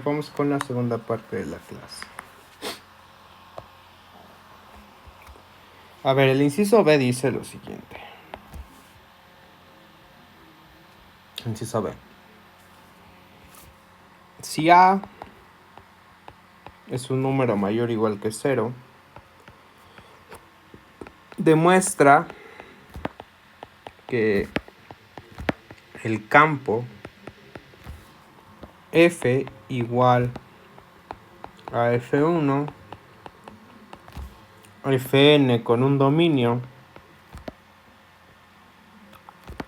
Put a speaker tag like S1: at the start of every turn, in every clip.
S1: Vamos con la segunda parte de la clase. A ver, el inciso B dice lo siguiente. Inciso B. Si A es un número mayor o igual que 0, demuestra que el campo F igual a F1, Fn con un dominio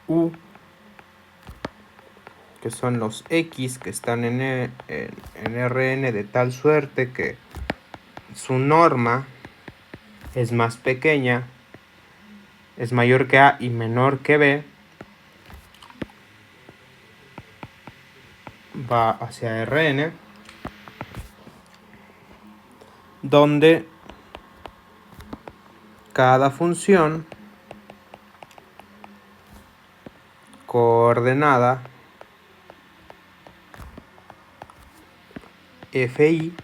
S1: U, que son los X que están en Rn de tal suerte que su norma es más pequeña, es mayor que A y menor que B, va hacia Rn, donde cada función coordenada fi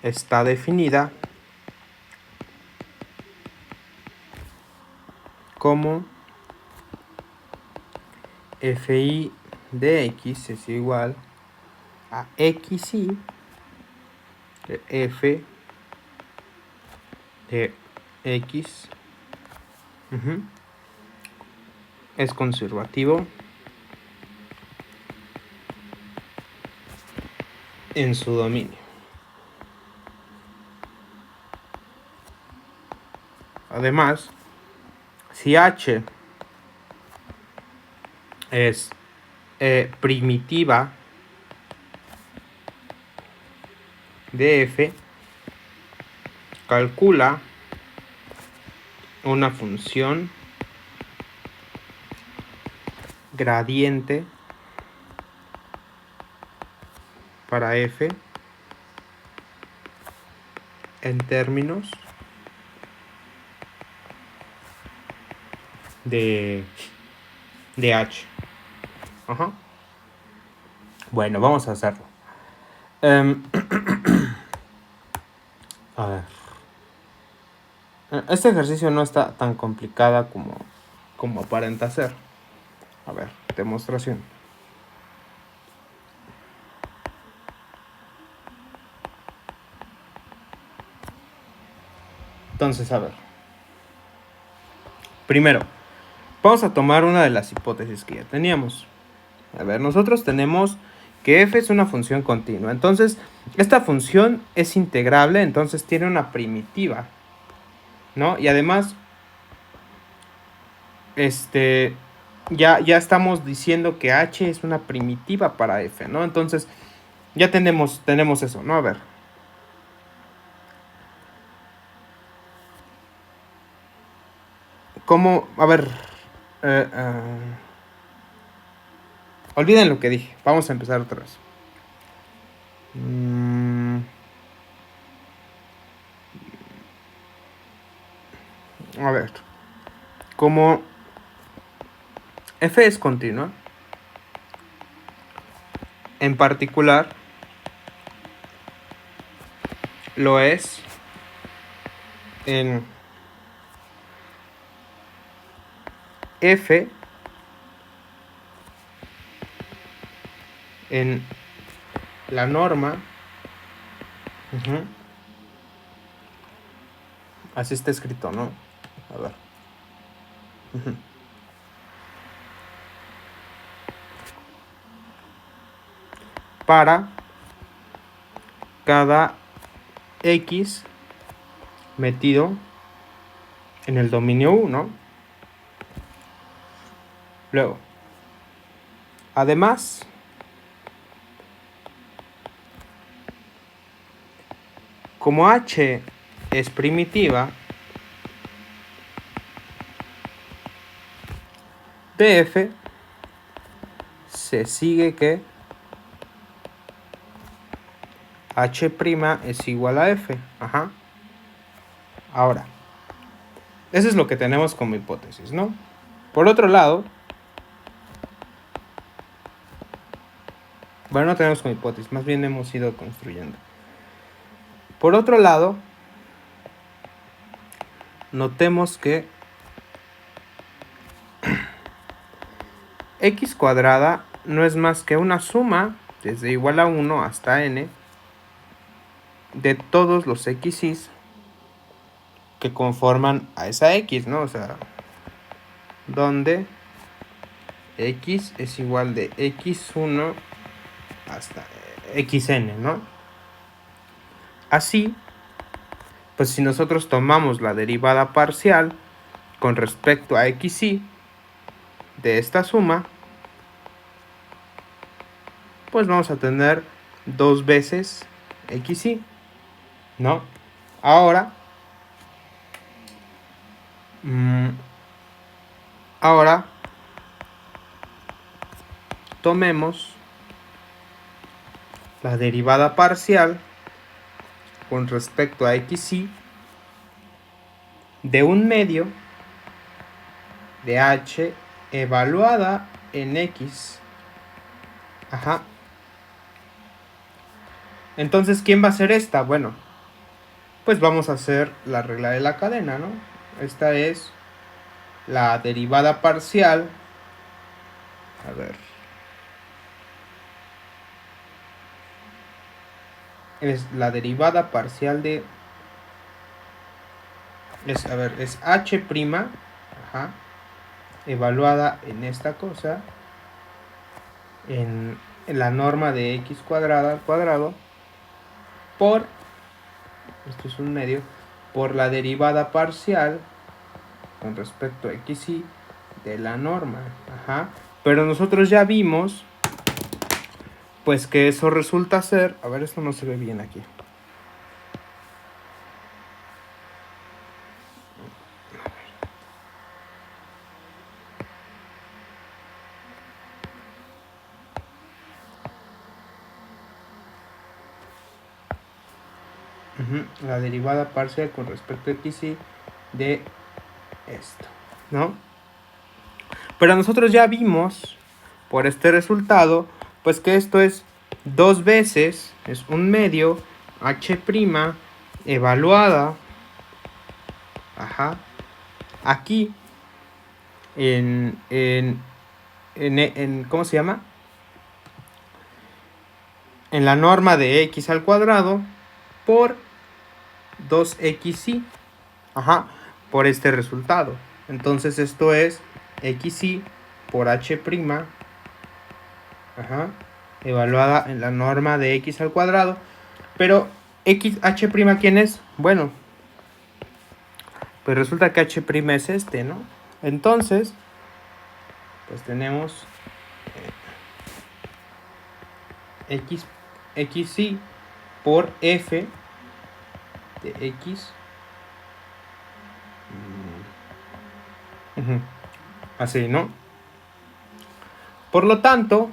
S1: está definida como fi de x es igual a xi de f de x es conservativo en su dominio. Además, si h es primitiva de f, calcula una función gradiente para f en términos de h. Ajá. Bueno, vamos a hacerlo. A ver. Este ejercicio no está tan complicada como aparenta ser. A ver, demostración. Entonces, a ver. Primero, vamos a tomar una de las hipótesis que ya teníamos. A ver, nosotros tenemos que f es una función continua. Entonces, esta función es integrable, entonces tiene una primitiva, ¿no? Y además, ya estamos diciendo que h es una primitiva para f, ¿no? Entonces, ya tenemos eso, ¿no? A ver. ¿Cómo? A ver. Olviden lo que dije. Vamos a empezar otra vez. A ver. Como f es continua, en particular, lo es en f en la norma. Así está escrito, ¿no? A ver. Para cada x metido en el dominio U, ¿no? Luego, además, como h es primitiva de f, se sigue que h' es igual a f. Ajá. Ahora, eso es lo que tenemos como hipótesis, ¿no? Por otro lado, Bueno, no tenemos como hipótesis, más bien hemos ido construyendo. Por otro lado, notemos que x cuadrada no es más que una suma desde igual a 1 hasta n de todos los x's que conforman a esa x, ¿no? O sea, donde x es igual de x1 hasta xn, ¿no? Así, pues si nosotros tomamos la derivada parcial con respecto a xy de esta suma, pues vamos a tener 2 veces xy, ¿no? Ahora, tomemos la derivada parcial con respecto a xy de un medio de h evaluada en x. Ajá. Entonces, ¿quién va a ser esta? Bueno, pues vamos a hacer la regla de la cadena, ¿no? Esta es la derivada parcial. A ver. Es la derivada parcial de... es h', ajá, evaluada en esta cosa, en la norma de x cuadrada al cuadrado, por, esto es un medio, por la derivada parcial con respecto a xy de la norma, ajá. Pero nosotros ya vimos, pues que eso resulta ser, a ver, esto no se ve bien aquí. La derivada parcial con respecto a xy de esto, ¿no? Pero nosotros ya vimos por este resultado, pues que esto es 2 veces, es un medio h' evaluada, ajá, aquí en ¿cómo se llama? En la norma de x al cuadrado por 2xy, ajá, por este resultado. Entonces esto es xy por h', ajá, evaluada en la norma de x al cuadrado. Pero h', ¿quién es? Bueno, pues resulta que h' es este, ¿no? Entonces, pues tenemos xy por f de x. Así, ¿no? Por lo tanto,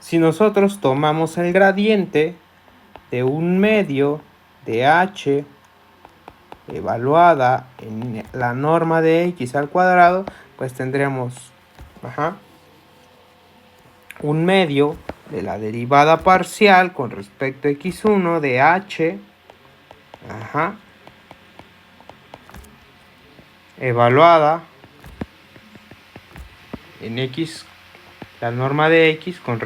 S1: si nosotros tomamos el gradiente de un medio de h evaluada en la norma de x al cuadrado, pues tendremos, ajá, un medio de la derivada parcial con respecto a x1 de h, ajá, evaluada en x, la norma de x con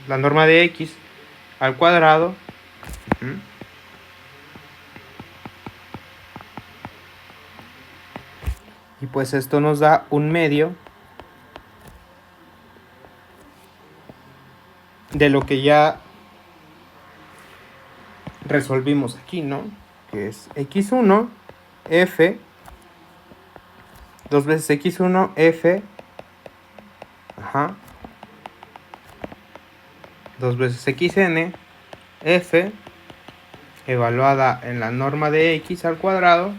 S1: la norma de x al cuadrado. Y pues esto nos da un medio de lo que ya resolvimos aquí, ¿no? Que es x1 f 2 veces x1 f, ajá, 2 veces xn f evaluada en la norma de x al cuadrado.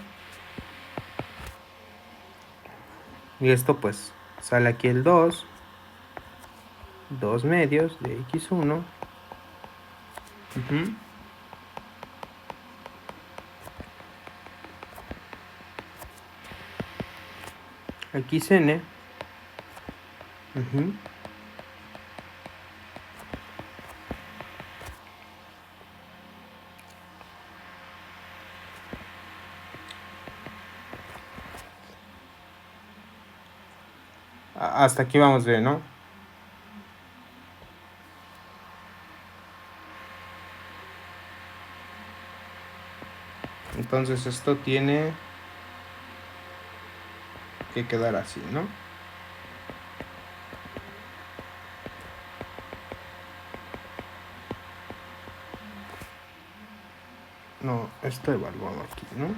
S1: Y esto pues sale aquí el 2 medios de x1. xn. Hasta aquí vamos bien, ¿no? Entonces esto tiene que quedar así, ¿no? No, está evaluado aquí, ¿no?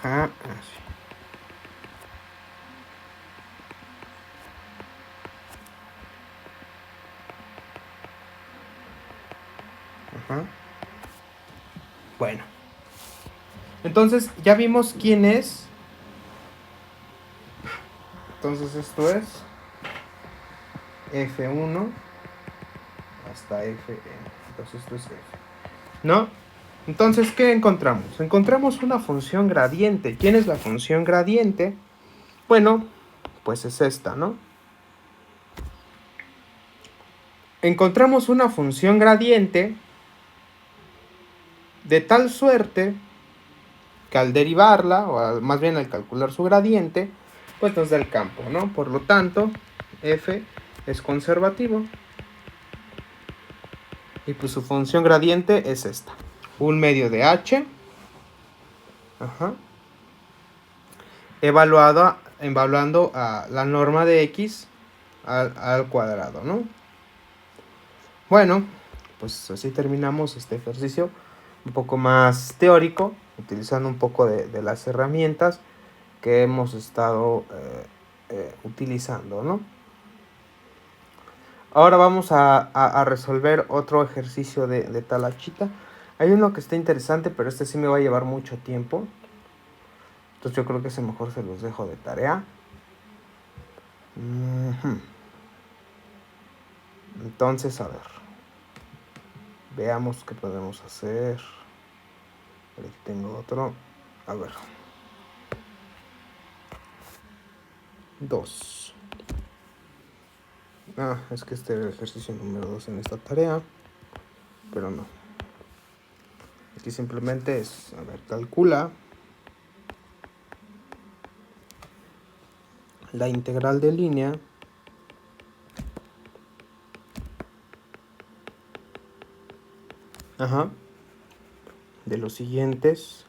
S1: Ajá, así. Ajá. Bueno. Entonces, ya vimos quién es. Entonces, esto es F1 hasta Fn. Entonces, esto es F. ¿No? Entonces, ¿qué encontramos? Encontramos una función gradiente. ¿Quién es la función gradiente? Bueno, pues es esta, ¿no? Encontramos una función gradiente de tal suerte que al derivarla, o más bien al calcular su gradiente, pues nos da el campo, ¿no? Por lo tanto, f es conservativo. Y pues su función gradiente es esta. 1/2 de h. Ajá. Evaluando a la norma de x al cuadrado, ¿no? Bueno, pues así terminamos este ejercicio un poco más teórico, utilizando un poco de las herramientas que hemos estado utilizando, ¿no? Ahora vamos a resolver otro ejercicio de talachita. Hay uno que está interesante, pero este sí me va a llevar mucho tiempo. Entonces yo creo que ese mejor se los dejo de tarea. Entonces, a ver. Veamos qué podemos hacer. Aquí tengo otro. A ver. 2. Es que este era el ejercicio número 2 en esta tarea. Pero no. Aquí simplemente es, a ver, calcula la integral de línea de los siguientes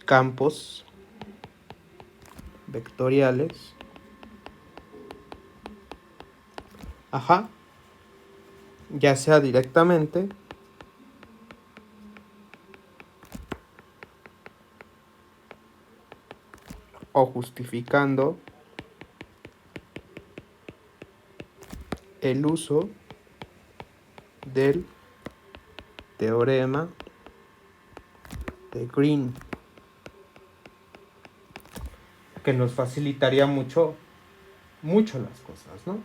S1: campos vectoriales ya sea directamente o justificando el uso del teorema de Green, que nos facilitaría mucho las cosas, ¿no?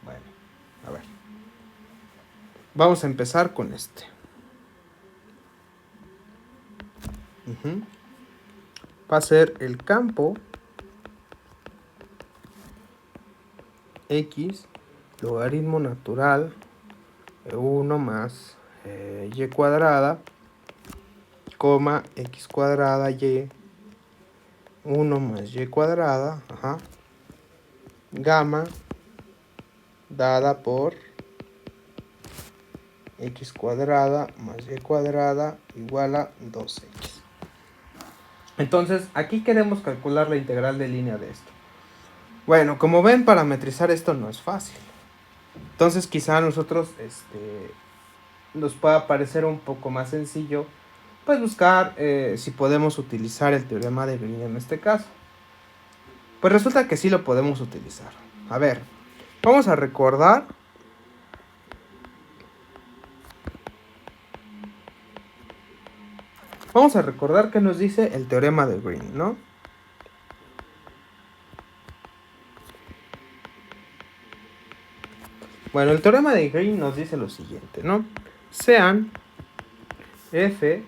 S1: Bueno, a ver. Vamos a empezar con este. Va a ser el campo x logaritmo natural de 1 más y cuadrada, coma x cuadrada y 1 más y cuadrada, gamma dada por x cuadrada más y cuadrada igual a 2x. Entonces, aquí queremos calcular la integral de línea de esto. Bueno, como ven, parametrizar esto no es fácil. Entonces, quizá a nosotros nos pueda parecer un poco más sencillo, pues buscar si podemos utilizar el teorema de Green en este caso. Pues resulta que sí lo podemos utilizar. A ver, vamos a recordar Vamos a recordar que nos dice el teorema de Green, ¿no? Bueno, el teorema de Green nos dice lo siguiente, ¿no? Sean F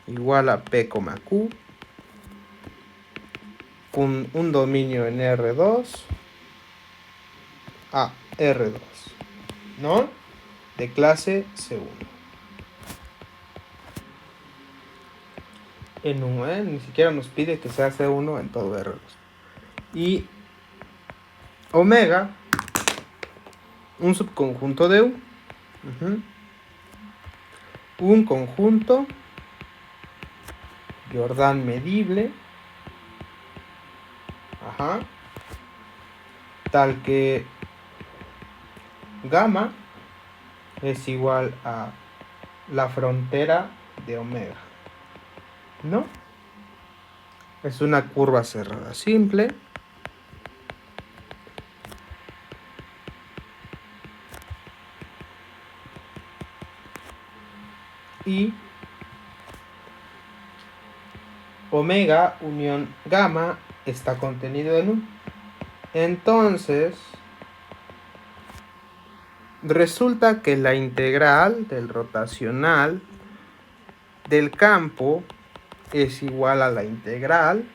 S1: igual a P, Q con un dominio en R2 a R2, ¿no? De clase C1. En un, ni siquiera nos pide que sea C1 en todo R2. Y omega, un subconjunto de U. Un conjunto Jordan medible. Tal que gamma es igual a la frontera de omega, ¿no? Es una curva cerrada simple. Y omega unión gamma está contenido en U. Entonces, resulta que la integral del rotacional del campo es igual a la integral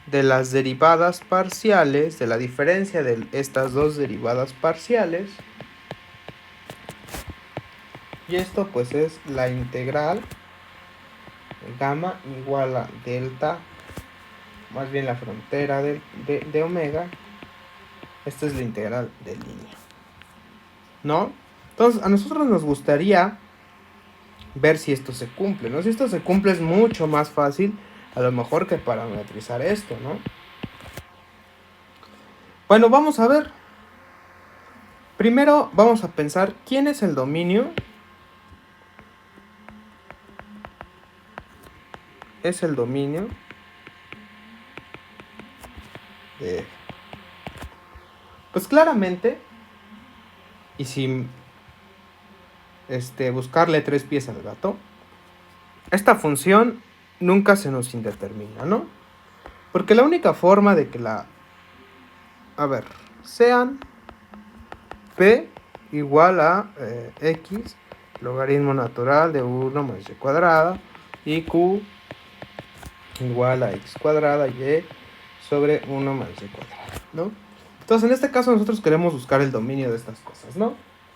S1: de las derivadas parciales, de la diferencia de estas dos derivadas parciales. Y esto pues es la integral gamma igual a delta, más bien la frontera de omega. Esta es la integral de línea, ¿no? Entonces a nosotros nos gustaría ver si esto se cumple, ¿no? Si esto se cumple es mucho más fácil a lo mejor que parametrizar esto, ¿no? Bueno, vamos a ver. Primero vamos a pensar quién es el dominio. Es el dominio de... Pues claramente, y sin buscarle tres pies al gato, esta función nunca se nos indetermina, ¿no? Porque la única forma de que sean P igual a X, logaritmo natural de 1 más Y cuadrada, y Q igual a X cuadrada Y sobre 1 más Y cuadrada, ¿no? Entonces, en este caso nosotros queremos buscar el dominio de estas cosas, ¿no?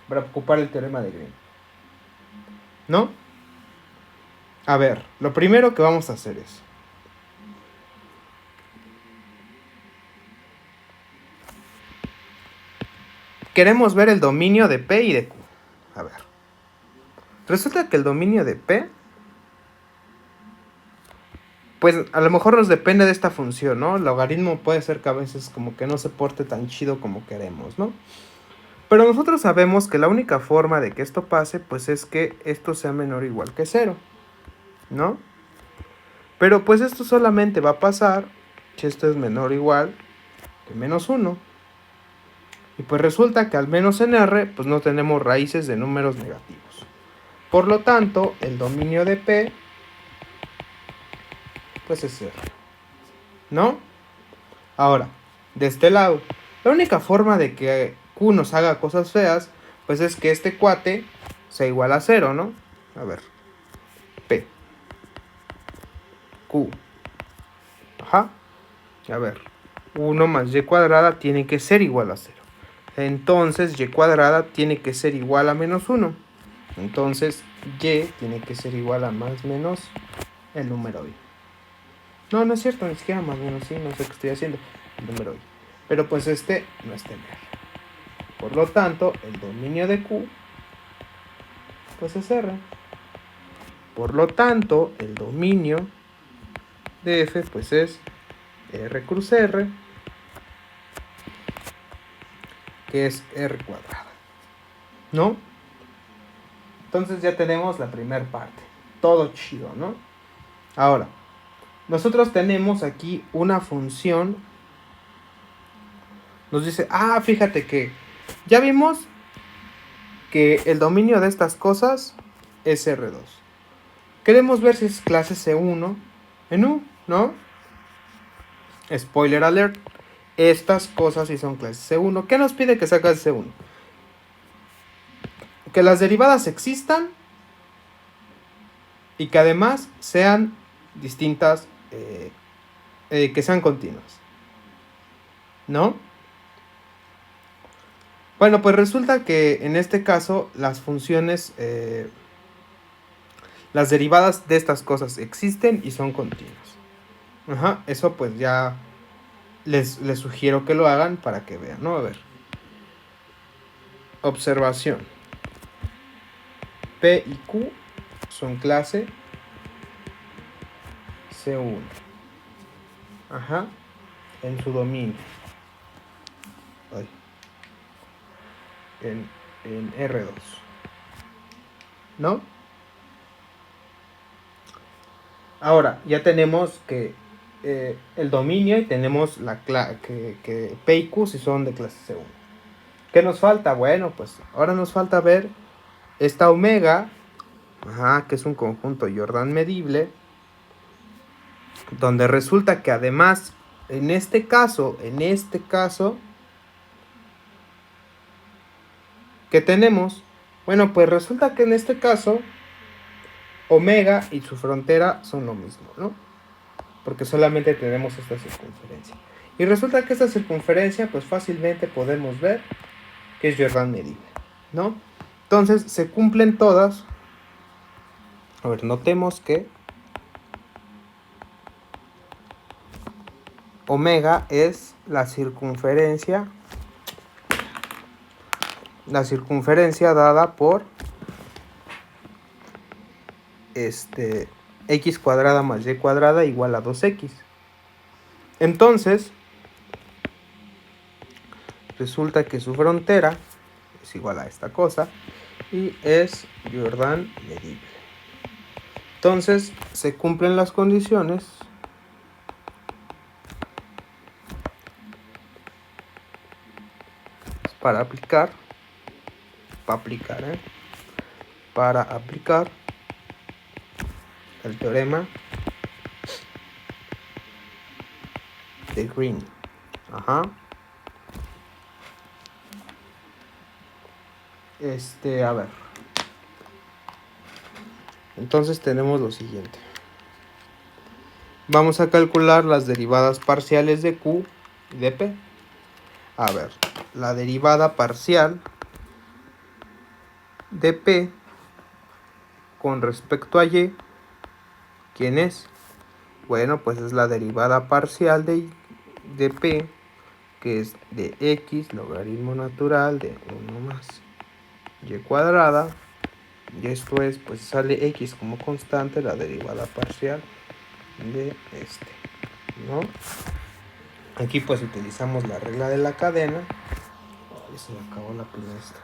S1: Para ocupar el teorema de Green, ¿no? A ver, lo primero que vamos a hacer es... queremos ver el dominio de P y de Q. A ver. Resulta que el dominio de P, pues a lo mejor nos depende de esta función, ¿no? El logaritmo puede ser que a veces como que no se porte tan chido como queremos, ¿no? Pero nosotros sabemos que la única forma de que esto pase, pues es que esto sea menor o igual que 0, ¿no? Pero pues esto solamente va a pasar si esto es menor o igual que menos 1. Y pues resulta que al menos en R, pues no tenemos raíces de números negativos. Por lo tanto, el dominio de P, pues es R, ¿no? Ahora, de este lado, la única forma de que Q nos haga cosas feas, pues es que este cuate sea igual a 0, ¿no? A ver, P, Q, a ver, 1 más Y cuadrada tiene que ser igual a 0. Entonces Y cuadrada tiene que ser igual a menos 1. Entonces Y tiene que ser igual a más menos el número Y. No, no es cierto, ni siquiera más menos sí, no sé qué estoy haciendo. El número Y. Pero pues este no está en R. Por lo tanto, el dominio de Q pues es R. Por lo tanto, el dominio de F pues es R cruz R, que es R cuadrada, ¿no? Entonces ya tenemos la primera parte. Todo chido, ¿no? Ahora, nosotros tenemos aquí una función. Nos dice, fíjate que ya vimos que el dominio de estas cosas es R2. Queremos ver si es clase C1 en U, ¿no? Spoiler alert. Estas cosas sí son clase C1. ¿Qué nos pide que sea clase C1? Que las derivadas existan y que además sean distintas, que sean continuas, ¿no? Bueno, pues resulta que en este caso las funciones, las derivadas de estas cosas existen y son continuas. Ajá, eso pues ya les sugiero que lo hagan para que vean, ¿no? A ver. Observación. P y Q son clase C1. Ajá. En su dominio. Ay. En R2. ¿No? Ahora, ya tenemos que el dominio y tenemos que P y Q si son de clase C1. ¿Qué nos falta? Bueno, pues ahora nos falta ver esta omega, ajá, que es un conjunto Jordan medible, donde resulta que además, en este caso, ¿qué tenemos? Bueno, pues resulta que en este caso, omega y su frontera son lo mismo, ¿no? Porque solamente tenemos esta circunferencia. Y resulta que esta circunferencia, pues fácilmente podemos ver que es Jordan medible, ¿no? Entonces, se cumplen todas. A ver, notemos que omega es la circunferencia dada por x cuadrada más y cuadrada igual a 2x. Entonces, resulta que su frontera es igual a esta cosa y es Jordan medible. Entonces, se cumplen las condiciones para aplicar el teorema de Green. Ajá. A ver. Entonces tenemos lo siguiente. Vamos a calcular las derivadas parciales de Q y de P. A ver, la derivada parcial de P con respecto a Y, ¿quién es? Bueno, pues es la derivada parcial de P, que es de X, logaritmo natural de 1 más Y cuadrada. Y esto es, pues sale X como constante, la derivada parcial de ¿no? Aquí pues utilizamos la regla de la cadena. Ay, se me acabó la pila esta.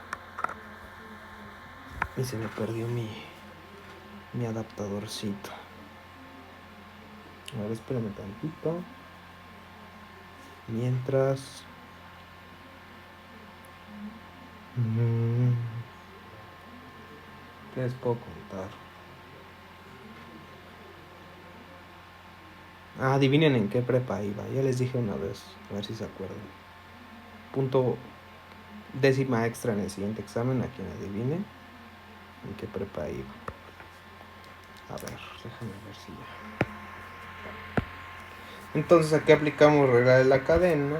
S1: Y se me perdió mi adaptadorcito. A ver, espérame tantito. Mientras... ¿Qué les puedo contar? Adivinen en qué prepa iba. Ya les dije una vez. A ver si se acuerdan. Punto décima extra en el siguiente examen. A quien adivine en qué prepa iba. A ver, déjame ver si ya. Entonces aquí aplicamos regla de la cadena.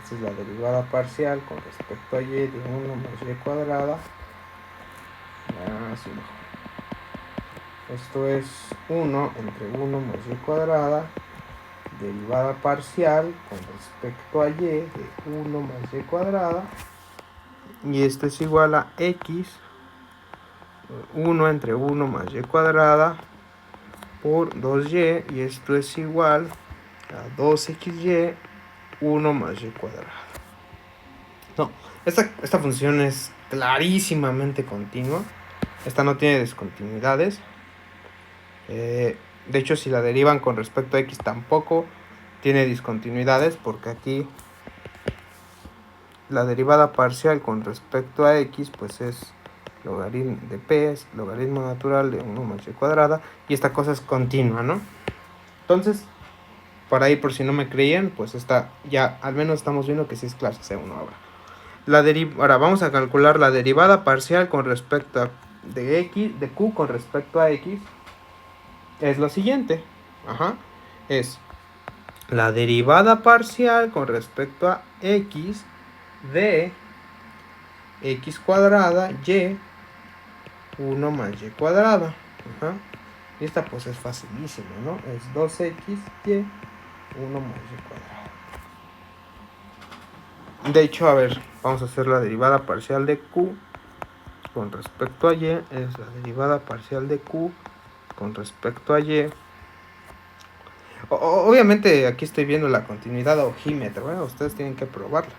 S1: Esta es la derivada parcial con respecto a y de 1 más y cuadrada. Así mejor. Esto es 1 entre 1 más y cuadrada, derivada parcial con respecto a y de 1 más y cuadrada. Y esto es igual a x, 1 entre 1 más y cuadrada por 2y. Y esto es igual a 2xy, 1 más y cuadrada. No, esta función es clarísimamente continua. Esta no tiene discontinuidades. De hecho, si la derivan con respecto a x tampoco tiene discontinuidades, porque aquí la derivada parcial con respecto a x pues es logaritmo de p es logaritmo natural de 1 más y cuadrada, y esta cosa es continua, ¿no? Entonces, por ahí, por si no me creían, pues esta ya al menos estamos viendo que sí es clase C1 ahora. Ahora vamos a calcular la derivada parcial con respecto a de q con respecto a x. Es lo siguiente. Es la derivada parcial con respecto a x de x cuadrada y 1 más y cuadrada. Y esta pues es facilísimo, ¿no? Es 2xy 1 más y cuadrada. De hecho, a ver, vamos a hacer la derivada parcial de q con respecto a y. Es la derivada parcial de q con respecto a y. Obviamente aquí estoy viendo la continuidad ojímetra, ¿verdad? Ustedes tienen que probarla.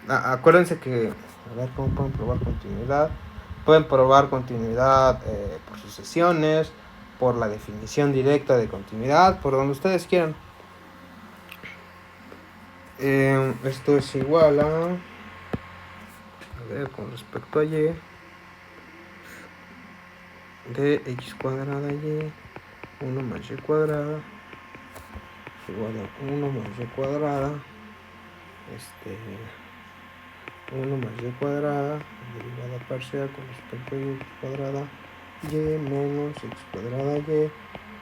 S1: Acuérdense que, a ver, ¿cómo pueden probar continuidad? Pueden probar continuidad por sucesiones, por la definición directa de continuidad, por donde ustedes quieran. Esto es igual a ver, con respecto a y de x cuadrada y 1 más y cuadrada igual a 1 más y cuadrada 1 más y cuadrada derivada parcial con respecto a x cuadrada y menos x cuadrada y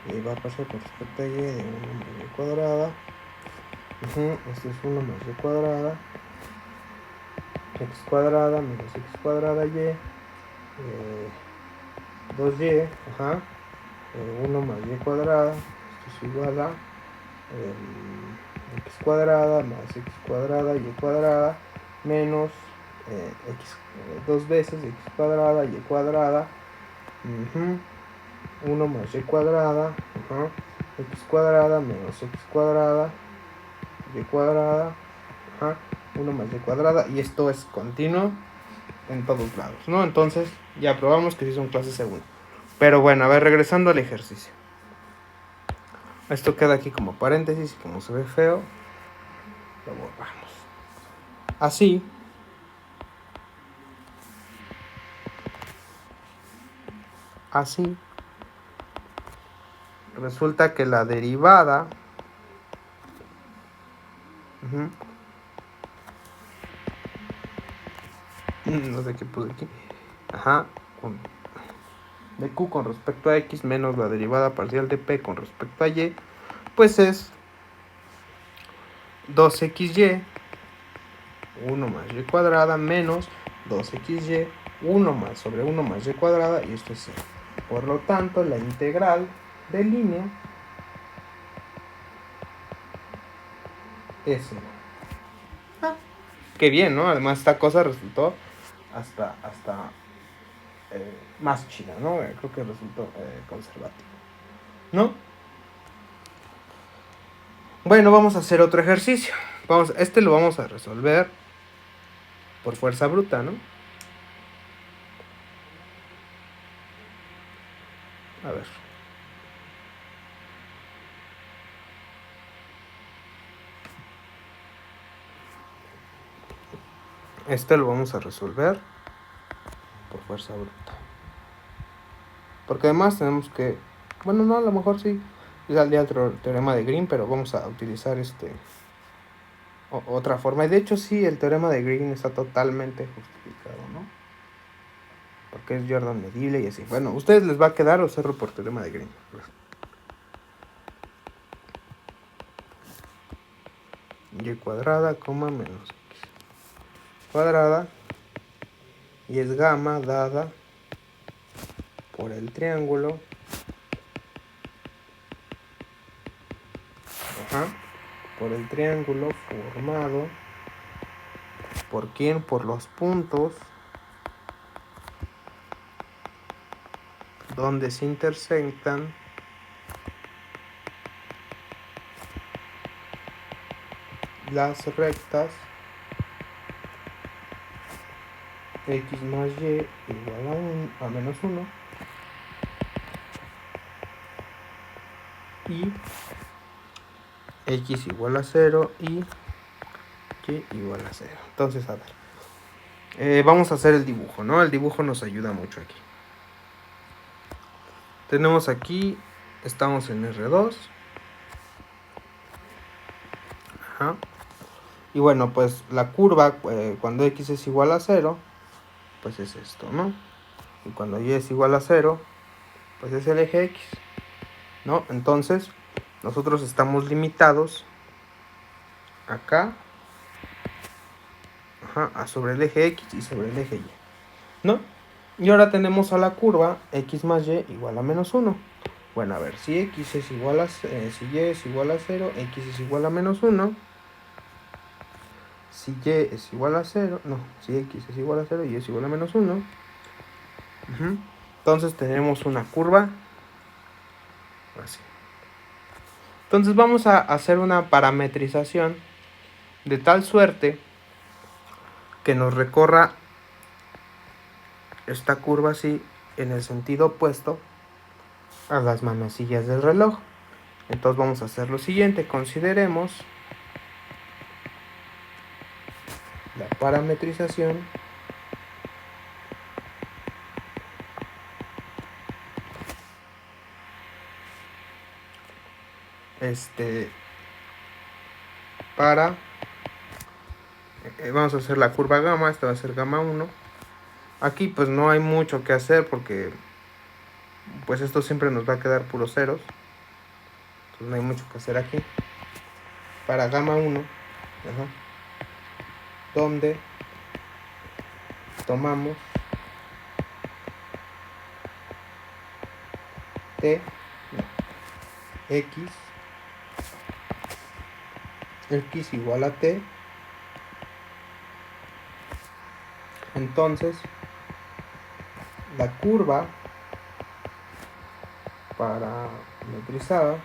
S1: derivada parcial con respecto a y de 1 más y cuadrada. Esto es 1 más y cuadrada x cuadrada menos x cuadrada y 2y 1 más y cuadrada. Esto es igual a x cuadrada más x cuadrada y cuadrada menos x 2 veces x cuadrada y cuadrada 1 más y cuadrada x cuadrada menos x cuadrada y cuadrada 1 más y cuadrada, y esto es continuo en todos lados, ¿no? Entonces ya probamos que sí son clases C1. Pero bueno, a ver, regresando al ejercicio. Esto queda aquí como paréntesis y como se ve feo, lo borramos. Así resulta que la derivada no sé qué puse aquí de q con respecto a x menos la derivada parcial de p con respecto a y, pues es 2xy 1 más y cuadrada menos 2xy 1 más sobre 1 más y cuadrada, y esto es 0. Por lo tanto, la integral de línea es 0. Qué bien, ¿no? Además esta cosa resultó hasta más chida, ¿no? Creo que resultó conservativo, ¿no? Bueno, vamos a hacer otro ejercicio. Este lo vamos a resolver por fuerza bruta, ¿no? A ver. Este lo vamos a resolver por fuerza bruta. Porque además tenemos que... Bueno, no, a lo mejor sí. Ya el teorema de Green, pero vamos a utilizar otra forma. Y de hecho sí, el teorema de Green está totalmente justificado, ¿no? Porque es Jordan medible y así. Bueno, ¿a ustedes les va a quedar o cerro por teorema de Green? Y cuadrada, menos x cuadrada, y es gamma dada por el triángulo por el triángulo formado por quién, por los puntos donde se intersectan las rectas x más y igual a menos 1 y x igual a 0 y y igual a 0. Entonces, a ver, Vamos a hacer el dibujo, ¿no? El dibujo nos ayuda mucho aquí. Tenemos aquí, estamos en R2. Ajá. Y bueno, pues la curva, cuando x es igual a 0, pues es esto, ¿no? Y cuando y es igual a 0, pues es el eje x, ¿no? Entonces, nosotros estamos limitados acá, ajá, sobre el eje x y sobre el eje y, ¿no? Y ahora tenemos a la curva x más y igual a menos 1. Bueno, a ver, si x es igual a, si y es igual a 0, x es igual a menos 1. Si y es igual a 0, no, si x es igual a 0 y es igual a menos 1. Entonces tenemos una curva así. Entonces vamos a hacer una parametrización de tal suerte que nos recorra esta curva así en el sentido opuesto a las manecillas del reloj. Entonces vamos a hacer lo siguiente, consideremos la parametrización para vamos a hacer la curva gamma, esta va a ser gamma 1. Aquí pues no hay mucho que hacer porque pues esto siempre nos va a quedar puros ceros, entonces no hay mucho que hacer aquí. Para gamma 1, donde tomamos t, x igual a t, entonces la curva parametrizada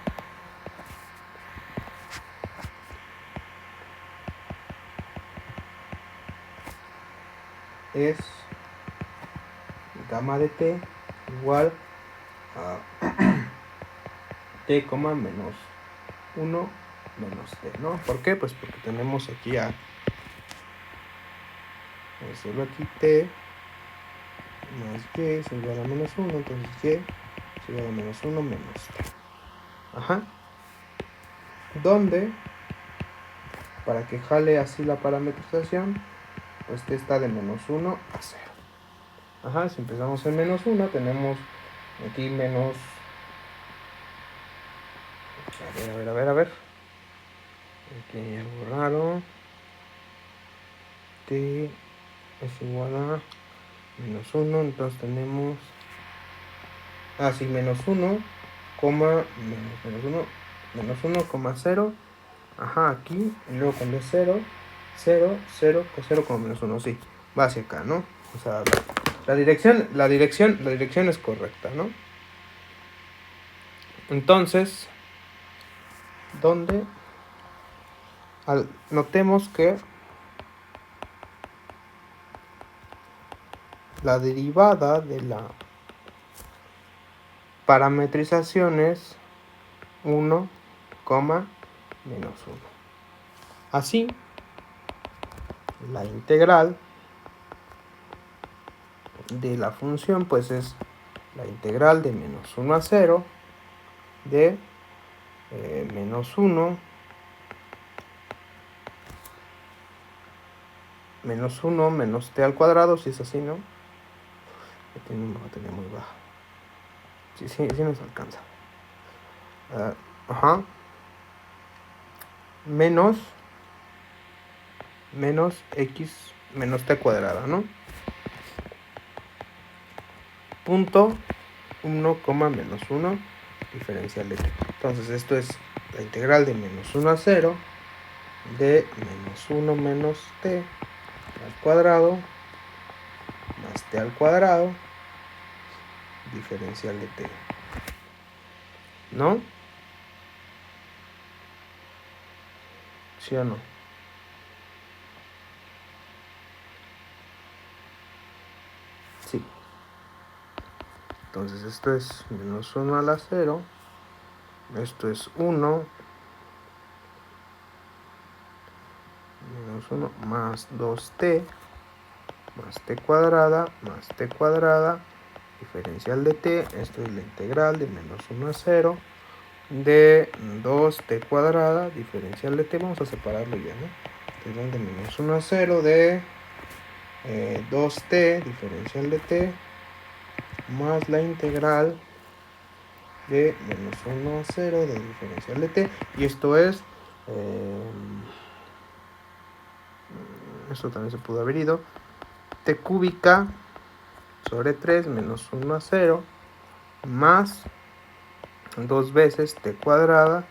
S1: es gamma de t igual a t, menos 1 menos t, ¿no? ¿Por qué? Pues porque tenemos aquí solo aquí t más y es igual a menos 1, entonces y es igual a menos 1 menos t. Ajá. Donde, para que jale así la parametrización, pues t está de menos 1 a 0. Ajá, si empezamos en menos 1, tenemos aquí menos... A ver. Aquí hay algo raro. T es igual a menos 1, entonces tenemos... sí, menos 1, menos 1, 0. Ajá, aquí, y luego cuando es 0, 0, 0, 0, menos 1, sí, va hacia acá, ¿no? O sea, la dirección es correcta, ¿no? Entonces, donde notemos que la derivada de la parametrización es 1, menos 1. Así, la integral de la función pues es la integral de menos 1 a 0 de menos 1 menos t al cuadrado, si es así, ¿no? Tiene una batería muy baja. Sí nos alcanza. Ajá. Menos x menos t cuadrada, ¿no? Punto 1, menos 1 diferencial de t. Entonces esto es la integral de menos 1 a 0 de menos 1 menos t al cuadrado más t al cuadrado diferencial de t, ¿no? ¿Sí o no? Sí. Entonces esto es menos 1 a la 0, esto es 1 menos 1 más 2t más t cuadrada más t cuadrada, diferencial de t, esto es la integral de menos 1 a 0 de 2t cuadrada, diferencial de t, vamos a separarlo ya, ¿no? Integral de menos 1 a 0 de 2t, diferencial de t, más la integral de menos 1 a 0 de diferencial de t, y esto es, esto también se pudo haber ido, t cúbica sobre 3 menos 1 a 0 más 2 veces t cuadrada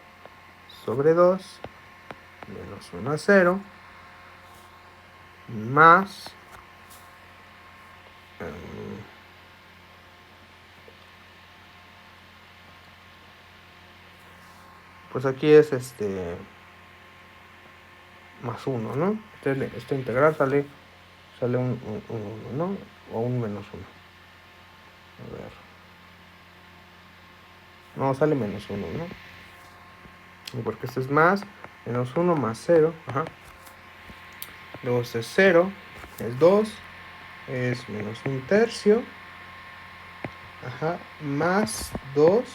S1: sobre 2 menos 1 a 0 más pues aquí es más 1, ¿no? Esta integral sale un 1, ¿no? O un menos 1. A ver. No, sale menos 1, ¿no? Porque esto es más, menos 1 más 0. Ajá. Luego este es 0, es 2, es menos 1 tercio. Ajá, más 2,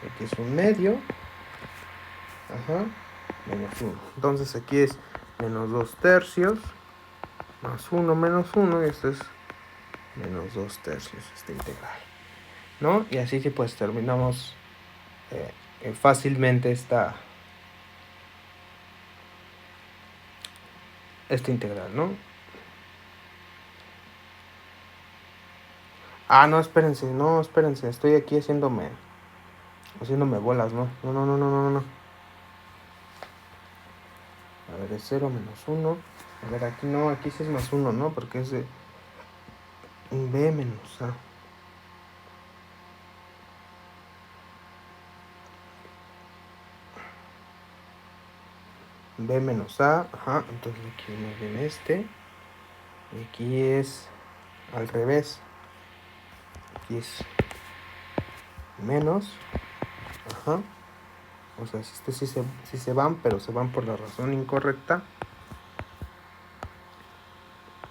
S1: aquí es un medio. Ajá, menos 1. Entonces aquí es menos 2 tercios, más 1 menos 1, y esto es menos 2 tercios, esta integral, ¿no? Y así que pues terminamos fácilmente esta integral, ¿no? Ah, no, espérense, estoy aquí haciéndome bolas, ¿no? No. A ver, es 0 menos 1. A ver, aquí no, aquí sí es más 1, ¿no? Porque es de b menos a. B menos a, ajá, entonces aquí nos viene y aquí es al revés, aquí es menos, ajá, o sea, sí se van, pero se van por la razón incorrecta,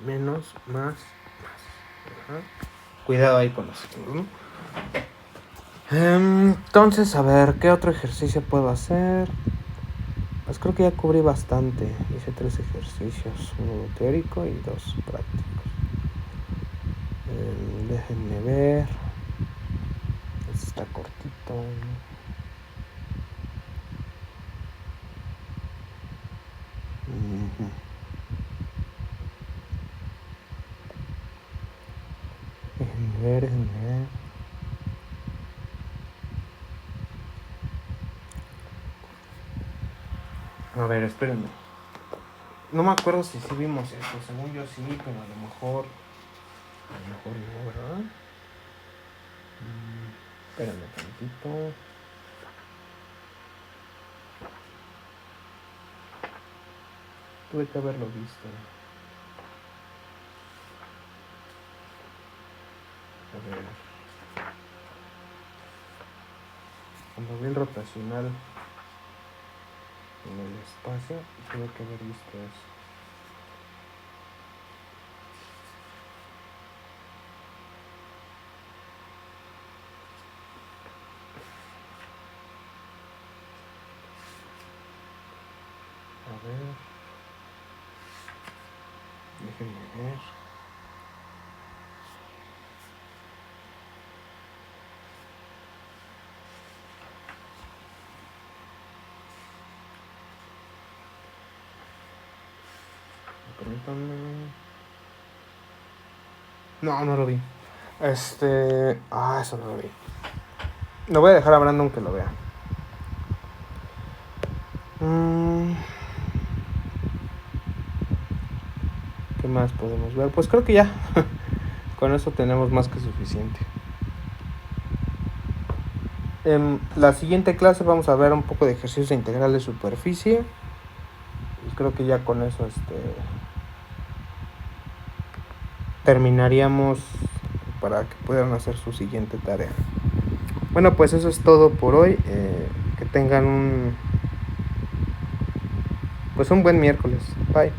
S1: menos, más, ajá, cuidado ahí con los signos, ¿no? Entonces, a ver, ¿qué otro ejercicio puedo hacer? Pues creo que ya cubrí bastante. Hice 3 ejercicios, uno teórico y 2 prácticos. Déjenme ver. Este está cortito. Déjenme ver. A ver, espérenme. No me acuerdo si sí vimos esto. Según yo sí, pero a lo mejor no, ¿verdad? Espérenme tantito. Tuve que haberlo visto. A ver. Cuando vi el rotacional en el espacio, tuve que haber visto eso. A ver. Déjenme ver. Permítanme. No lo vi. Eso no lo vi. Lo voy a dejar a Brandon que lo vea. ¿Qué más podemos ver? Pues creo que ya. Con eso tenemos más que suficiente. En la siguiente clase vamos a ver un poco de ejercicios de integral de superficie. Y creo que ya con eso terminaríamos para que puedan hacer su siguiente tarea. Bueno, pues eso es todo por hoy. Que tengan un buen miércoles. Bye.